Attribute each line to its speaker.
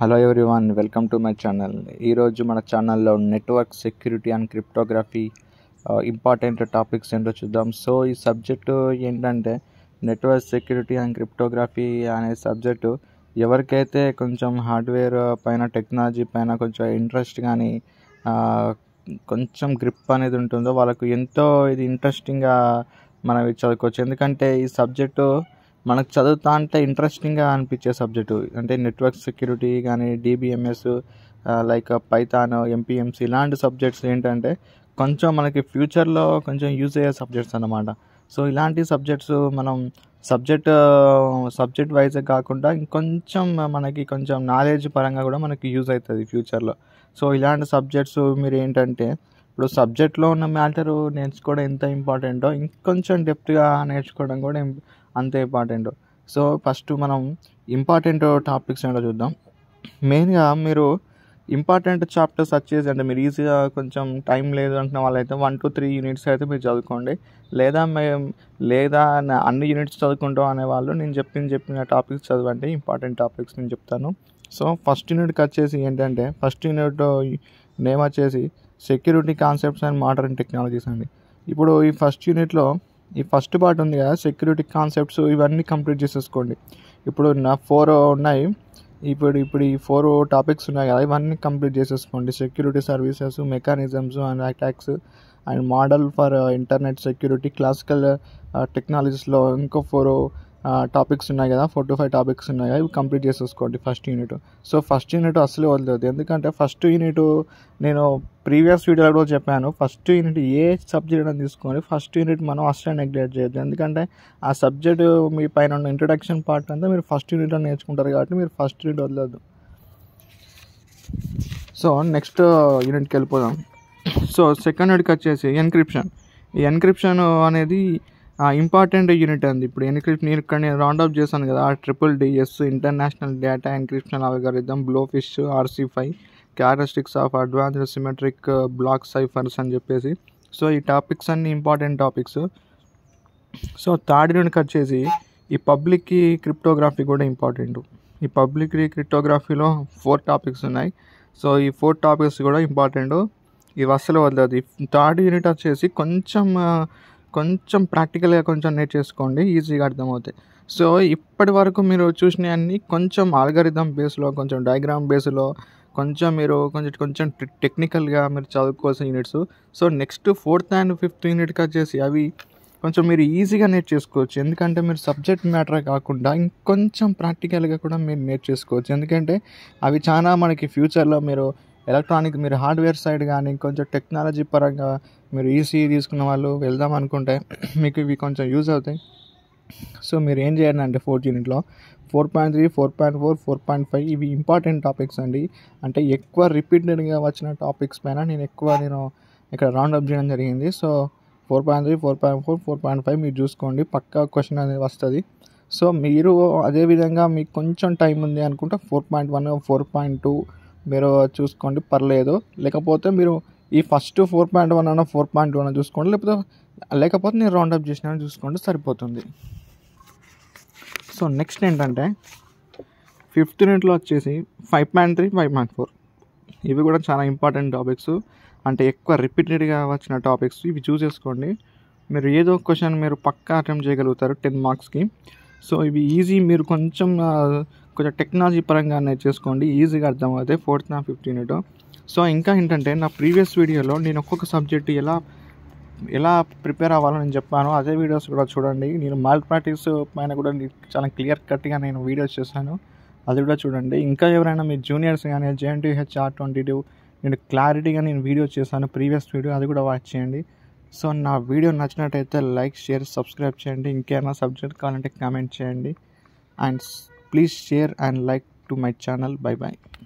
Speaker 1: Hello everyone, welcome to my channel. ఈరోజు మన ఛానల్లో network security and cryptography important topics ఏంటో చూద్దాం. సో ఈ సబ్జెక్టు ఏంటంటే నెట్వర్క్ సెక్యూరిటీ అండ్ క్రిప్టోగ్రఫీ అనే సబ్జెక్టు ఎవరికైతే కొంచెం హార్డ్వేర్ పైన టెక్నాలజీ పైన కొంచెం ఇంట్రెస్ట్ కానీ కొంచెం గ్రిప్ అనేది ఉంటుందో వాళ్ళకు ఎంతో ఇది ఇంట్రెస్టింగ్గా మనం చదువుకోవచ్చు. ఎందుకంటే ఈ సబ్జెక్టు మనకు చదువుతా అంటే ఇంట్రెస్టింగ్గా అనిపించే సబ్జెక్టు. అంటే నెట్వర్క్ సెక్యూరిటీ కానీ DBMS లైక్ పైథాన్, MPMC ఇలాంటి సబ్జెక్ట్స్ ఏంటంటే కొంచెం మనకి ఫ్యూచర్లో కొంచెం యూజ్ అయ్యే సబ్జెక్ట్స్ అన్నమాట. సో ఇలాంటి సబ్జెక్ట్స్ మనం సబ్జెక్ట్ వైజ్ కాకుండా ఇంకొంచెం మనకి కొంచెం నాలెడ్జ్ పరంగా కూడా మనకి యూజ్ అవుతుంది ఫ్యూచర్లో. సో ఇలాంటి సబ్జెక్ట్స్ మీరు ఏంటంటే ఇప్పుడు సబ్జెక్ట్లో ఉన్న మ్యాటరు నేర్చుకోవడం ఎంత ఇంపార్టెంటో ఇంకొంచెం డెప్త్గా నేర్చుకోవడం కూడా అంతే ఇంపార్టెంట్. సో ఫస్ట్ మనం ఇంపార్టెంట్ టాపిక్స్ ఏంటో చూద్దాం. మెయిన్గా మీరు ఇంపార్టెంట్ చాప్టర్స్ వచ్చేసి అంటే మీరు ఈజీగా కొంచెం టైం లేదు అంటున్న వాళ్ళైతే 1 to 3 యూనిట్స్ అయితే మీరు చదువుకోండి. లేదా అన్ని యూనిట్స్ చదువుకుంటాం అనేవాళ్ళు నేను చెప్పిన టాపిక్స్ చదవండి. ఇంపార్టెంట్ టాపిక్స్ నేను చెప్తాను. సో ఫస్ట్ యూనిట్కి వచ్చేసి ఏంటంటే ఫస్ట్ యూనిట్ నేమ్ వచ్చేసి security concepts and modern technologies అండి. ఇప్పుడు ఈ ఫస్ట్ యూనిట్లో ఈ ఫస్ట్ పార్ట్ ఉంది కదా, సెక్యూరిటీ కాన్సెప్ట్స్ ఇవన్నీ కంప్లీట్ చేసేసుకోండి. ఇప్పుడు నా 4 ఉన్నాయి. ఇప్పుడు ఈ 4 టాపిక్స్ ఉన్నాయి కదా, ఇవన్నీ కంప్లీట్ చేసేసుకోండి. Security services, mechanisms and attacks and model for internet security, classical టెక్నాలజీస్లో ఇంకో 4 టాపిక్స్ ఉన్నాయి కదా, 4 to 5 టాపిక్స్ ఉన్నాయి కదా, ఇవి కంప్లీట్ చేసేసుకోండి first unit. So first unit అసలు వదలదు. ఎందుకంటే ఫస్ట్ యూనిట్ నేను ప్రీవియస్ వీడియోలో కూడా చెప్పాను, ఫస్ట్ యూనిట్ ఏ సబ్జెక్ట్ అని తీసుకొని ఫస్ట్ యూనిట్ మనం అసలు నెగ్లెక్ట్ చేయొద్దు. ఎందుకంటే ఆ సబ్జెక్ట్ మీ పైన ఉన్న ఇంట్రడక్షన్ పార్ట్ అంతా మీరు ఫస్ట్ యూనిట్లో నేర్చుకుంటారు కాబట్టి మీరు ఫస్ట్ యూనిట్ వదలొద్దు. సో నెక్స్ట్ యూనిట్కి వెళ్ళిపోదాం. సో సెకండ్ యూనిట్కి వచ్చేసి ఎన్క్రిప్షన్. ఈ ఎన్క్రిప్షన్ అనేది ఇంపార్టెంట్ యూనిట్ అండి. ఇప్పుడు ఎన్క్రిప్షన్ ఇక్కడ నేను రౌండ్ అప్ చేశాను కదా, RDDS international data encryption algorithm, blowfish, RC5 characteristics of advanced symmetric block ciphers అని చెప్పేసి. సో ఈ టాపిక్స్ అన్ని ఇంపార్టెంట్ టాపిక్స్. సో థర్డ్ యూనిట్కి వచ్చేసి ఈ పబ్లిక్ కీ క్రిప్టోగ్రఫీ కూడా ఇంపార్టెంట్. ఈ పబ్లిక్ కీ క్రిప్టోగ్రఫీలో 4 టాపిక్స్ ఉన్నాయి. సో ఈ 4 టాపిక్స్ కూడా ఇంపార్టెంట్, ఇవి అస్సలు వదలదు. థర్డ్ యూనిట్ వచ్చేసి కొంచెం ప్రాక్టికల్గా కొంచెం నేర్చేసుకోండి, ఈజీగా అర్థమవుతాయి. సో ఇప్పటి వరకు మీరు చూసినవన్నీ కొంచెం ఆల్గరిథం బేస్లో, కొంచెం డయాగ్రామ్ బేస్లో, కొంచెం టెక్నికల్గా మీరు చదువుకోవాల్సిన units. So next 4th and 5th యూనిట్కి వచ్చేసి అవి కొంచెం మీరు ఈజీగా నేర్చేసుకోవచ్చు. ఎందుకంటే మీరు సబ్జెక్ట్ మ్యాటర్ కాకుండా ఇంకొంచెం ప్రాక్టికల్గా కూడా మీరు నేర్చేసుకోవచ్చు. ఎందుకంటే అవి చాలా మనకి ఫ్యూచర్లో మీరు మీరు హార్డ్వేర్ సైడ్ కానీ కొంచెం టెక్నాలజీ పరంగా మీరు ఈసీ తీసుకున్న వాళ్ళు వెళ్దాం అనుకుంటే మీకు ఇవి కొంచెం యూజ్ అవుతాయి. సో మీరు ఏం చేయాలి అంటే 4th యూనిట్లో 4.3, 4.4, 4.5 ఇవి ఇంపార్టెంట్ టాపిక్స్ అండి. అంటే ఎక్కువ రిపీటెడ్గా వచ్చిన టాపిక్స్ పైన నేను ఇక్కడ రౌండప్ చేయడం జరిగింది. సో 4.3, 4.4, 4.5 మీరు చూసుకోండి, పక్కా క్వశ్చన్ అనేది వస్తుంది. సో మీరు అదేవిధంగా మీకు కొంచెం టైం ఉంది అనుకుంటే 4.1, 4.2 మీరు చూసుకోండి, పర్లేదు. లేకపోతే మీరు ఈ ఫస్ట్ 4.1 అన్న 4.2 అన్న చూసుకోండి, లేకపోతే నేను రౌండప్ చేసిన చూసుకోండి, సరిపోతుంది. సో నెక్స్ట్ ఏంటంటే 5th యూనిట్లో వచ్చేసి 5.3, 5.4 ఇవి కూడా చాలా ఇంపార్టెంట్ టాపిక్స్. అంటే ఎక్కువ రిపీటెడ్గా వచ్చిన టాపిక్స్, ఇవి చూసేసుకోండి. మీరు ఏదో క్వశ్చన్ మీరు పక్కా అటెంప్ట్ చేయగలుగుతారు 10 మార్క్స్కి. సో ఇవి ఈజీ, మీరు కొంచెం టెక్నాలజీ పరంగా నేర్చేసుకోండి, ఈజీగా అర్థమవుతాయి 4th and 5th unit. So ఇంకా ఏంటంటే నా ప్రీవియస్ వీడియోలో నేను ఒక్కొక్క సబ్జెక్ట్ ఎలా ప్రిపేర్ అవ్వాలో నేను చెప్పాను, అదే వీడియోస్ కూడా చూడండి. నేను మాల్ ప్రాక్టీస్ పైన కూడా చాలా క్లియర్ కట్గా నేను వీడియోస్ చేశాను, అది కూడా చూడండి. ఇంకా ఎవరైనా మీ జూనియర్స్ కానీ JNTU HR22 నేను క్లారిటీగా వీడియో చేశాను ప్రీవియస్ వీడియో, అది కూడా వాచ్ చేయండి. సో నా వీడియో నచ్చినట్టయితే లైక్, షేర్, సబ్స్క్రైబ్ చేయండి. ఇంకేమైనా సబ్జెక్ట్ కావాలంటే కామెంట్ చేయండి. And please share and like to my channel. By.